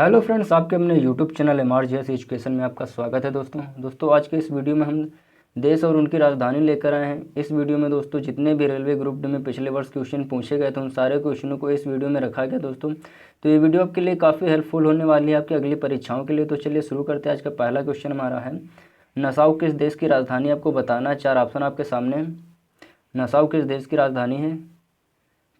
Hello friends, आपके अपने YouTube channel MRGS education में आपका स्वागत है। दोस्तों आज के इस वीडियो में हम देश और उनकी राजधानी लेकर आए हैं। इस वीडियो में दोस्तों जितने भी रेलवे ग्रुप डी में पिछले वर्ष क्वेश्चन पूछे गए थे उन सारे क्वेश्चनों को इस वीडियो में रखा गया दोस्तों। तो ये वीडियो आपके लिए काफ़ी हेल्पफुल होने वाली है आपकी अगली परीक्षाओं के लिए। तो चलिए शुरू करते हैं। आज का पहला क्वेश्चन हमारा है, नसाउ किस देश की राजधानी आपको बताना है। 4 ऑप्शन आपके सामने हैं। नसाउ किस देश की राजधानी है?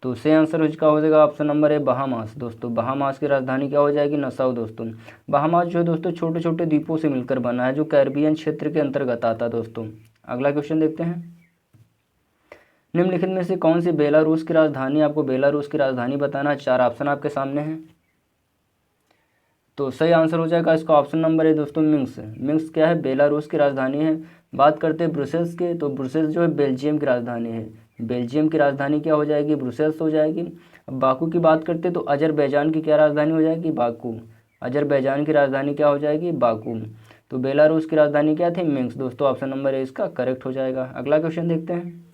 तो सही आंसर इसका हो जाएगा ऑप्शन नंबर ए, बहामास। दोस्तों बहामास की राजधानी क्या हो जाएगी? नसाउ। दोस्तों बहामास जो है दोस्तों छोटे छोटे द्वीपों से मिलकर बना है जो कैरिबियन क्षेत्र के अंतर्गत आता है। दोस्तों अगला क्वेश्चन देखते हैं, निम्नलिखित में से कौन सी बेलारूस की राजधानी, आपको बेलारूस की राजधानी बताना है। 4 ऑप्शन आपके सामने हैं। तो सही आंसर हो जाएगा इसका ऑप्शन नंबर ए दोस्तों, मिंस्क। मिंस्क क्या है? बेलारूस की राजधानी है। बात करते हैं ब्रुसेल्स के, तो ब्रुसेल्स जो है बेल्जियम की राजधानी है। बेल्जियम की राजधानी क्या हो जाएगी? ब्रुसेल्स हो जाएगी। अब बाकू की बात करते हैं तो अजरबैजान की क्या राजधानी हो जाएगी? बाकू। अजरबैजान की राजधानी क्या हो जाएगी? बाकू। तो बेलारूस की राजधानी क्या थी? मिंस्क। दोस्तों ऑप्शन नंबर ए इसका करेक्ट हो जाएगा। अगला क्वेश्चन देखते हैं,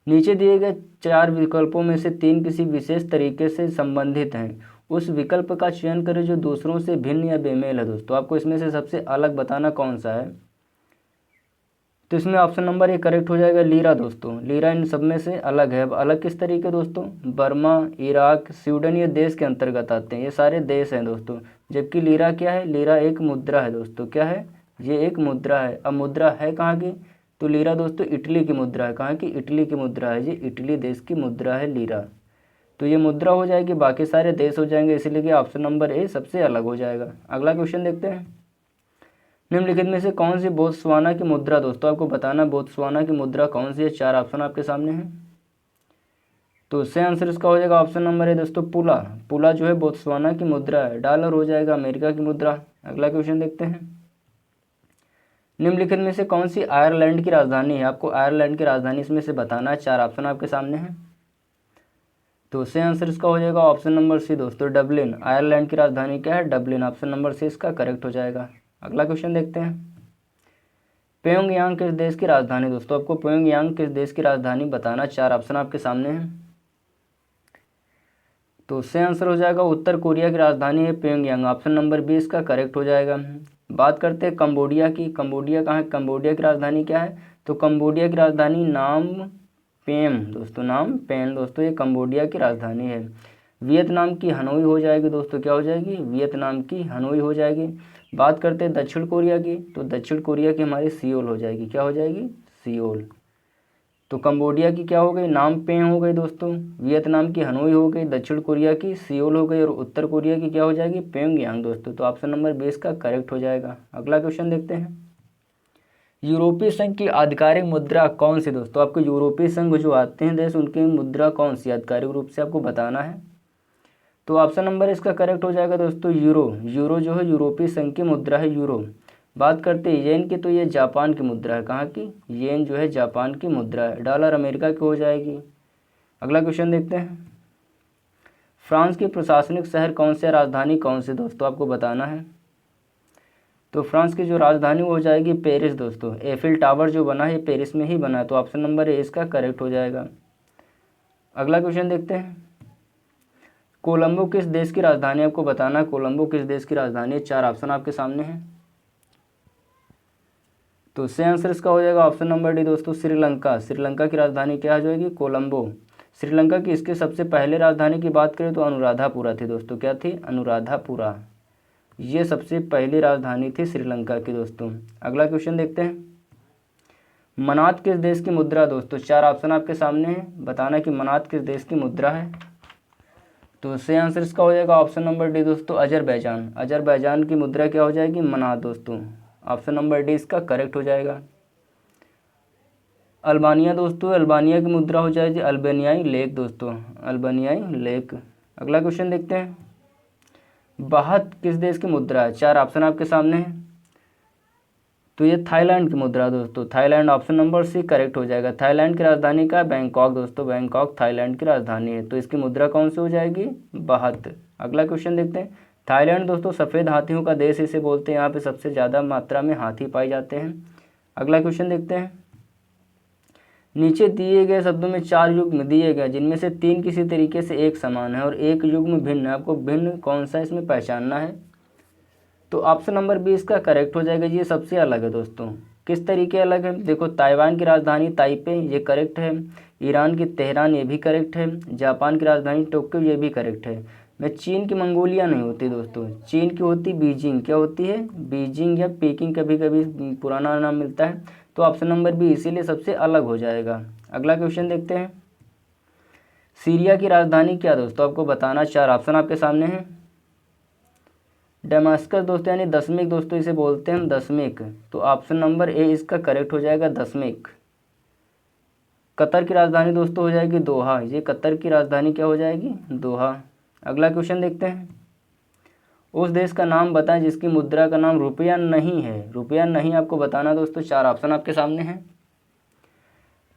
नीचे दिए गए 4 विकल्पों में से 3 किसी विशेष तरीके से संबंधित हैं। उस विकल्प का चयन करें जो दूसरों से भिन्न या बेमेल है। दोस्तों आपको इसमें से सबसे अलग बताना कौन सा है। तो इसमें ऑप्शन नंबर ए करेक्ट हो जाएगा, लीरा। दोस्तों लीरा इन सब में से अलग है। अब अलग किस तरीके? दोस्तों बर्मा, इराक, स्वीडन ये देश के अंतर्गत आते हैं, ये सारे देश हैं दोस्तों। जबकि लीरा क्या है? लीरा एक मुद्रा है। दोस्तों क्या है? ये एक मुद्रा है। अब मुद्रा है कहाँ की? तो लीरा दोस्तों इटली की मुद्रा है। कहाँ की? इटली की मुद्रा है। ये इटली देश की मुद्रा है लीरा। तो ये मुद्रा हो जाएगी, बाकी सारे देश हो जाएंगे, इसीलिए कि ऑप्शन नंबर ए सबसे अलग हो जाएगा। अगला क्वेश्चन देखते हैं, निम्नलिखित में से कौन सी बोत्सवाना की मुद्रा, दोस्तों आपको बताना बोत्सवाना की मुद्रा कौन सी है। 4 ऑप्शन आपके सामने हैं। तो सही आंसर इसका हो जाएगा ऑप्शन नंबर ए दोस्तों, पुला। पुला जो है बोत्सवाना की मुद्रा है। डॉलर हो जाएगा अमेरिका की मुद्रा। अगला क्वेश्चन देखते हैं, निम्नलिखित में से कौन सी आयरलैंड की राजधानी है, आपको आयरलैंड की राजधानी इसमें से बताना है। 4 ऑप्शन आपके सामने हैं। तो सही आंसर इसका हो जाएगा ऑप्शन नंबर सी दोस्तों, डबलिन। आयरलैंड की राजधानी क्या है? डबलिन। ऑप्शन नंबर सी इसका करेक्ट हो जाएगा। अगला क्वेश्चन देखते हैं, प्योंगयांग किस देश की राजधानी, दोस्तों आपको प्योंगयांग किस देश की राजधानी बताना। 4 ऑप्शन आपके सामने हैं। तो सही आंसर हो जाएगा उत्तर कोरिया की राजधानी है प्योंगयांग। ऑप्शन नंबर बी इसका करेक्ट हो जाएगा। बात करते हैं कंबोडिया की। कंबोडिया कहाँ है? कंबोडिया की राजधानी क्या है? तो कंबोडिया की राजधानी नाम पेम। दोस्तों नाम पेन। दोस्तों ये कंबोडिया की राजधानी है। वियतनाम की हनोई हो जाएगी। दोस्तों क्या हो जाएगी? वियतनाम की हनोई हो जाएगी। बात करते हैं दक्षिण कोरिया की, तो दक्षिण कोरिया की हमारी सियोल हो जाएगी। क्या हो जाएगी? सियोल। तो कंबोडिया की क्या हो गई? नाम पे हो गई दोस्तों, वियतनाम की हनोई हो गई, दक्षिण कोरिया की सियोल हो गई और उत्तर कोरिया की क्या हो जाएगी? प्योंगयांग। दोस्तों तो ऑप्शन नंबर 20 का करेक्ट हो जाएगा। अगला क्वेश्चन देखते हैं, यूरोपीय संघ की आधिकारिक मुद्रा कौन सी, दोस्तों आपको यूरोपीय संघ जो आते हैं देश उनकी मुद्रा कौन सी आधिकारिक रूप से आपको बताना है। तो ऑप्शन नंबर इसका करेक्ट हो जाएगा दोस्तों, यूरो। यूरो जो है यूरोपीय संघ की मुद्रा है, यूरो। बात करते हैं येन की, तो ये जापान की मुद्रा है। कहाँ की? येन जो है जापान की मुद्रा है। डॉलर अमेरिका की हो जाएगी। अगला क्वेश्चन देखते हैं, फ्रांस की प्रशासनिक शहर कौन से, राजधानी कौन सी, दोस्तों आपको बताना है। तो फ्रांस की जो राजधानी हो जाएगी पेरिस। दोस्तों एफिल टावर जो बना है पेरिस में ही बना है। तो ऑप्शन नंबर ए इसका करेक्ट हो जाएगा। अगला क्वेश्चन देखते हैं, कोलंबो किस देश की राजधानी, आपको बताना है कोलंबो किस देश की राजधानी है। 4 ऑप्शन आपके सामने हैं। तो सही आंसर इसका हो जाएगा ऑप्शन नंबर डी दोस्तों, श्रीलंका। श्रीलंका की राजधानी क्या हो जाएगी? कोलंबो। श्रीलंका की इसके सबसे पहले राजधानी की बात करें तो अनुराधापुरा थी। दोस्तों क्या थी? अनुराधापुरा। ये सबसे पहली राजधानी थी श्रीलंका की। दोस्तों अगला क्वेश्चन देखते हैं, मनात किस देश की मुद्रा, दोस्तों 4 ऑप्शन आपके सामने हैं। बताना कि मनात किस देश की मुद्रा है। तो सही आंसर इसका हो जाएगा ऑप्शन नंबर डी दोस्तों, अजरबैजान। अजरबैजान की मुद्रा क्या हो जाएगी? मनात। दोस्तों ऑप्शन नंबर डी इसका करेक्ट हो जाएगा। अल्बानिया, दोस्तों अल्बानिया की मुद्रा हो जाएगी अल्बानियाई लेक। दोस्तों अल्बानियाई लेक। अगला क्वेश्चन देखते हैं, बाहत किस देश की मुद्रा है। 4 ऑप्शन आपके सामने हैं। तो ये थाईलैंड की मुद्रा। दोस्तों Thailand. Option number C correct हो जाएगा। थाईलैंड की राजधानी का बैंकॉक। दोस्तों बैंकॉक थाईलैंड की राजधानी है। तो इसकी मुद्रा कौन सी हो जाएगी? बाहत। अगला क्वेश्चन देखते हैं, थाईलैंड दोस्तों सफ़ेद हाथियों का देश इसे बोलते हैं। यहाँ पे सबसे ज़्यादा मात्रा में हाथी पाए जाते हैं। अगला क्वेश्चन देखते हैं, नीचे दिए गए शब्दों में 4 युग्म दिए गए जिनमें से 3 किसी तरीके से एक समान है और एक युग्म भिन्न है। आपको भिन्न कौन सा इसमें पहचानना है। तो ऑप्शन नंबर 20 का करेक्ट हो जाएगा। ये सबसे अलग है दोस्तों। किस तरीके अलग है, देखो ताइवान की राजधानी ताइपे, ये करेक्ट है। ईरान की तेहरान, ये भी करेक्ट है। जापान की राजधानी टोक्यो, ये भी करेक्ट है। मैं चीन की मंगोलिया नहीं होती दोस्तों, चीन की होती बीजिंग। क्या होती है, बीजिंग या पीकिंग, कभी कभी पुराना नाम मिलता है। तो ऑप्शन नंबर बी इसीलिए सबसे अलग हो जाएगा। अगला क्वेश्चन देखते हैं। सीरिया की राजधानी क्या दोस्तों, आपको बताना। 4 ऑप्शन आपके सामने हैं। डेमास्कस दोस्तों, यानी दशमिक दोस्तों, इसे बोलते हैं हम दशमिक। तो ऑप्शन नंबर ए इसका करेक्ट हो जाएगा, दशमिक। कतर की राजधानी दोस्तों हो जाएगी दोहा। ये कतर की राजधानी क्या हो जाएगी, दोहा। अगला क्वेश्चन देखते हैं। उस देश का नाम बताएं जिसकी मुद्रा का नाम रुपया नहीं है। रुपया नहीं आपको बताना दोस्तों। 4 ऑप्शन आपके सामने हैं।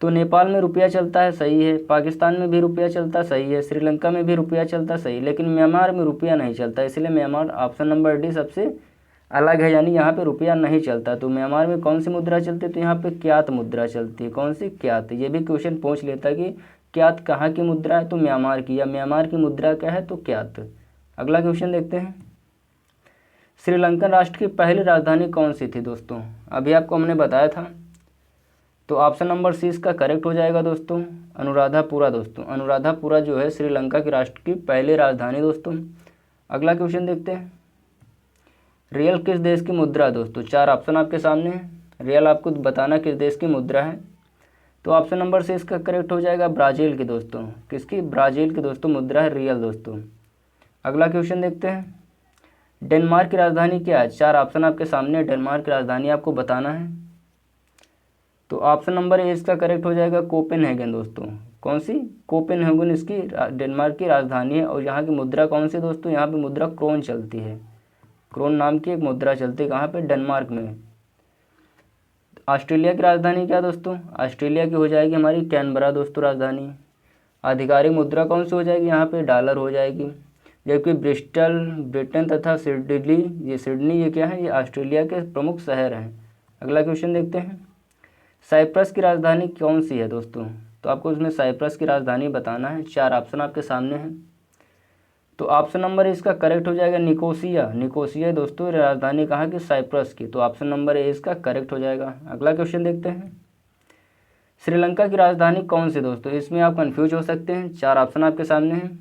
तो नेपाल में रुपया चलता है, सही है। पाकिस्तान में भी रुपया चलता, सही है। श्रीलंका में भी रुपया चलता, सही। लेकिन म्यांमार में रुपया नहीं चलता, इसलिए म्यांमार ऑप्शन नंबर डी सबसे अलग है, यानी यहाँ पे रुपया नहीं चलता। तो म्यांमार में कौन सी मुद्रा चलती है, तो यहाँ पे क्यात मुद्रा चलती है। कौन सी, क्यात। ये भी क्वेश्चन पूछ लेता कि क्यात कहाँ की मुद्रा है, तो म्यांमार की, या म्यांमार की मुद्रा क्या है, तो क्यात। अगला क्वेश्चन देखते हैं। श्रीलंकन राष्ट्र की पहली राजधानी कौन सी थी दोस्तों, अभी आपको हमने बताया था। तो ऑप्शन नंबर सी इसका करेक्ट हो जाएगा दोस्तों, अनुराधापुरा दोस्तों। अनुराधापुरा जो है श्रीलंका की राष्ट्र की पहली राजधानी दोस्तों। अगला क्वेश्चन देखते हैं। रियल किस देश की मुद्रा है दोस्तों, 4 ऑप्शन आपके सामने हैं। रियल आपको बताना किस देश की मुद्रा है। तो ऑप्शन नंबर सी इसका करेक्ट हो जाएगा, ब्राज़ील की दोस्तों। किसकी, ब्राज़ील की दोस्तों मुद्रा है रियल दोस्तों। अगला क्वेश्चन देखते हैं। डेनमार्क की राजधानी क्या है, 4 ऑप्शन आपके सामने। डेनमार्क की राजधानी आपको बताना है। तो ऑप्शन नंबर ए इसका करेक्ट हो जाएगा, कोपेनहेगन दोस्तों। कौन सी, कोपेनहेगन इसकी डेनमार्क की राजधानी है। और यहाँ की मुद्रा कौन सी दोस्तों, यहाँ पे मुद्रा क्रोन चलती है। क्रोन नाम की एक मुद्रा चलती है, कहाँ पे, डेनमार्क में। ऑस्ट्रेलिया की राजधानी क्या दोस्तों, ऑस्ट्रेलिया की हो जाएगी हमारी कैनबरा दोस्तों राजधानी। आधिकारिक मुद्रा कौन सी हो जाएगी, यहाँ पे डॉलर हो जाएगी। जबकि ब्रिस्टल, ब्रिटेन तथा सिडनी ये क्या है, ये ऑस्ट्रेलिया के प्रमुख शहर हैं। अगला क्वेश्चन देखते हैं। साइप्रस की राजधानी कौन सी है दोस्तों, तो आपको उसमें साइप्रस की राजधानी बताना है। 4 ऑप्शन आपके सामने हैं। तो ऑप्शन नंबर इसका करेक्ट हो जाएगा, निकोसिया। निकोसिया दोस्तों राजधानी कहाँ की, साइप्रस की। तो ऑप्शन नंबर ए इसका करेक्ट हो जाएगा। अगला क्वेश्चन देखते हैं। श्रीलंका की राजधानी कौन सी दोस्तों, इसमें आप कंफ्यूज हो सकते हैं। 4 ऑप्शन आपके सामने हैं।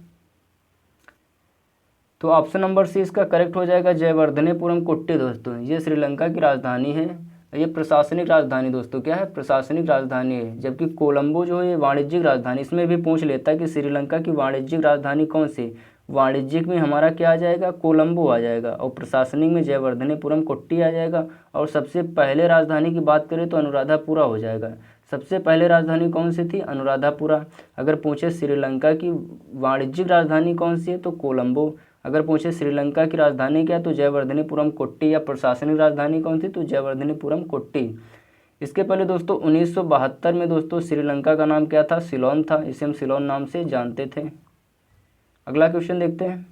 तो ऑप्शन नंबर सी इसका करेक्ट हो जाएगा, जयवर्धनेपुरम कुट्टी दोस्तों। ये श्रीलंका की राजधानी है। ये प्रशासनिक राजधानी दोस्तों क्या है, प्रशासनिक राजधानी है। जबकि कोलंबो जो है ये वाणिज्यिक राजधानी। इसमें भी पूछ लेता है कि श्रीलंका की वाणिज्यिक राजधानी कौन सी। वाणिज्यिक में हमारा क्या आ जाएगा, कोलंबो आ जाएगा। और प्रशासनिक में जयवर्धनेपुरम कुट्टी आ जाएगा। और सबसे पहले राजधानी की बात करें तो अनुराधापुरा हो जाएगा। सबसे पहले राजधानी कौन सी थी, अनुराधापुरा। अगर पूछे श्रीलंका की वाणिज्यिक राजधानी कौन सी है, तो कोलंबो। अगर पूछे श्रीलंका की राजधानी क्या, तो जयवर्धनेपुरम कुट्टी। या प्रशासनिक राजधानी कौन थी, तो जयवर्धनेपुरम कुट्टी। इसके पहले दोस्तों 1972 में दोस्तों श्रीलंका का नाम क्या था, सिलोन था। इसे हम सिलोन नाम से जानते थे। अगला क्वेश्चन देखते हैं।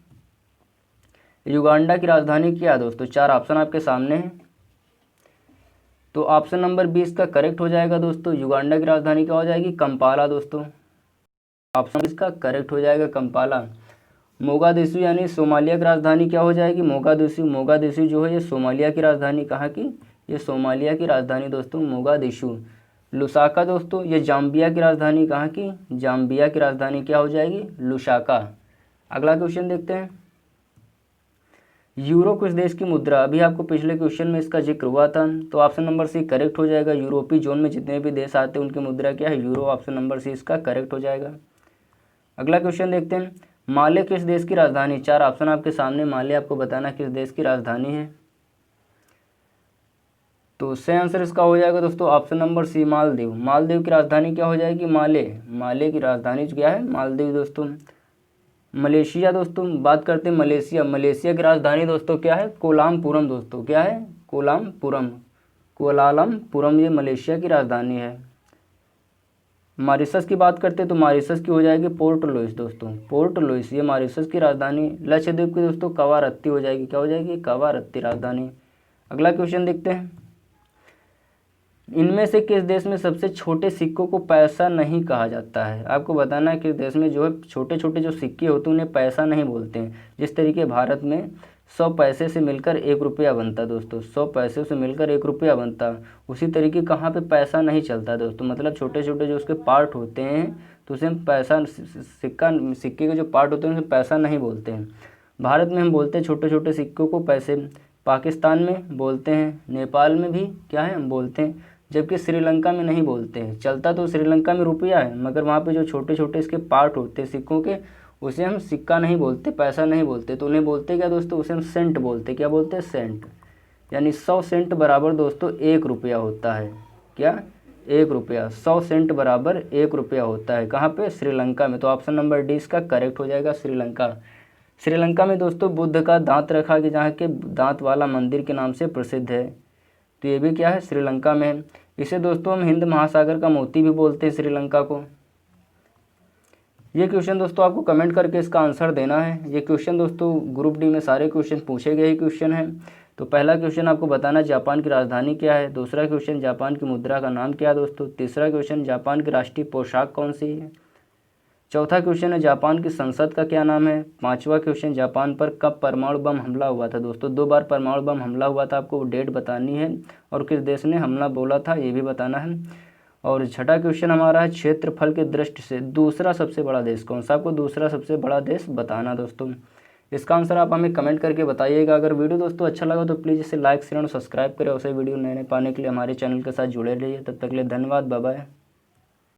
युगांडा की राजधानी क्या है दोस्तों, 4 ऑप्शन आपके सामने हैं। तो ऑप्शन नंबर 20 का करेक्ट हो जाएगा दोस्तों। युगांडा की राजधानी क्या हो जाएगी, कंपाला दोस्तों। ऑप्शन इसका करेक्ट हो जाएगा, कंपाला। मोगादिशु यानी सोमालिया की राजधानी क्या हो जाएगी, मोगादिशु। मोगादिशु जो है ये सोमालिया की राजधानी, कहाँ की, ये सोमालिया की राजधानी दोस्तों, मोगादिशु। लुसाका दोस्तों ये जाम्बिया की राजधानी, कहाँ की, जाम्बिया की राजधानी क्या हो जाएगी, लुसाका। अगला क्वेश्चन देखते हैं। यूरो किस देश की मुद्रा, अभी आपको पिछले क्वेश्चन में इसका जिक्र हुआ था। तो ऑप्शन नंबर सी करेक्ट हो जाएगा। यूरोपीय जोन में जितने भी देश आते हैं उनकी मुद्रा क्या है, यूरो। ऑप्शन नंबर सी इसका करेक्ट हो जाएगा। अगला क्वेश्चन देखते हैं। माले किस देश की राजधानी, 4 ऑप्शन आपके सामने। माले आपको बताना किस देश की राजधानी है। तो सही आंसर इसका हो जाएगा दोस्तों option number C, Maldives. Maldives की राजधानी क्या हो जाएगी, माले। माले की राजधानी क्या है, मालदीव दोस्तों। मलेशिया दोस्तों बात करते हैं मलेशिया। मलेशिया की राजधानी दोस्तों क्या है, कोलालमपुरम दोस्तों। क्या है, कोलालमपुरम। कोलालमपुरम ये मलेशिया की राजधानी है। मॉरिशस की बात करते हैं तो मॉरिशस की हो जाएगी पोर्ट लुइस दोस्तों। पोर्ट लुइस ये मॉरिशस की राजधानी। लक्षद्वीप की दोस्तों कवारत्ती हो जाएगी। क्या हो जाएगी, कवारत्ती राजधानी। अगला क्वेश्चन देखते हैं। इनमें से किस देश में सबसे छोटे सिक्कों को पैसा नहीं कहा जाता है? आपको बताना है किस देश में जो है छोटे छोटे जो सिक्के होते हैं उन्हें पैसा नहीं बोलते हैं। जिस तरीके भारत में 100 पैसे से मिलकर 1 रुपया बनता दोस्तों, 100 पैसे से मिलकर 1 रुपया बनता, उसी तरीके कहाँ पे पैसा नहीं चलता दोस्तों, मतलब छोटे छोटे जो उसके पार्ट होते हैं तो उसे हम पैसा सिक्के के जो पार्ट होते हैं उसे पैसा नहीं बोलते हैं। भारत में हम बोलते हैं छोटे छोटे सिक्कों को पैसे, पाकिस्तान में बोलते हैं, नेपाल में भी क्या है हम बोलते हैं, जबकि श्रीलंका में नहीं बोलते हैं। चलता तो श्रीलंका में रुपया है, मगर वहाँ पे जो छोटे छोटे इसके पार्ट होते हैं सिक्कों के, उसे हम सिक्का नहीं बोलते, पैसा नहीं बोलते, तो उन्हें बोलते क्या दोस्तों, उसे हम सेंट बोलते। क्या बोलते हैं? सेंट। यानी 100 सेंट बराबर दोस्तों 1 रुपया होता है। क्या? 1 रुपया। 100 सेंट बराबर 1 रुपया होता है। कहाँ पे? श्रीलंका में। तो ऑप्शन नंबर डी इसका करेक्ट हो जाएगा, श्रीलंका। श्रीलंका में दोस्तों बुद्ध का दांत रखा कि जहाँ के दांत वाला मंदिर के नाम से प्रसिद्ध है, तो ये भी क्या है? श्रीलंका में है। इसे दोस्तों हम हिंद महासागर का मोती भी बोलते हैं, श्रीलंका को। ये क्वेश्चन दोस्तों आपको कमेंट करके इसका आंसर देना है। ये क्वेश्चन दोस्तों ग्रुप डी में सारे क्वेश्चन पूछे गए क्वेश्चन हैं। तो पहला क्वेश्चन आपको बताना है जापान की राजधानी क्या है। दूसरा क्वेश्चन जापान की मुद्रा का नाम क्या है दोस्तों। तीसरा क्वेश्चन जापान की राष्ट्रीय पोशाक कौन सी है। चौथा क्वेश्चन है जापान की संसद का क्या नाम है। पांचवा क्वेश्चन जापान पर कब परमाणु बम हमला हुआ था दोस्तों। 2 बार परमाणु बम हमला हुआ था, आपको डेट बतानी है और किस देश ने हमला बोला था ये भी बताना है। और छठा क्वेश्चन हमारा है क्षेत्रफल की दृष्टि से दूसरा सबसे बड़ा देश कौन सा, आपको दूसरा सबसे बड़ा देश बताना दोस्तों। इसका आंसर आप हमें कमेंट करके बताइएगा। अगर वीडियो दोस्तों अच्छा लगा तो प्लीज़ इसे लाइक शेयर और सब्सक्राइब करें। और उसे वीडियो नए नए पाने के लिए हमारे चैनल के साथ जुड़े रहिए। तब तक के लिए धन्यवाद, बाय बाय।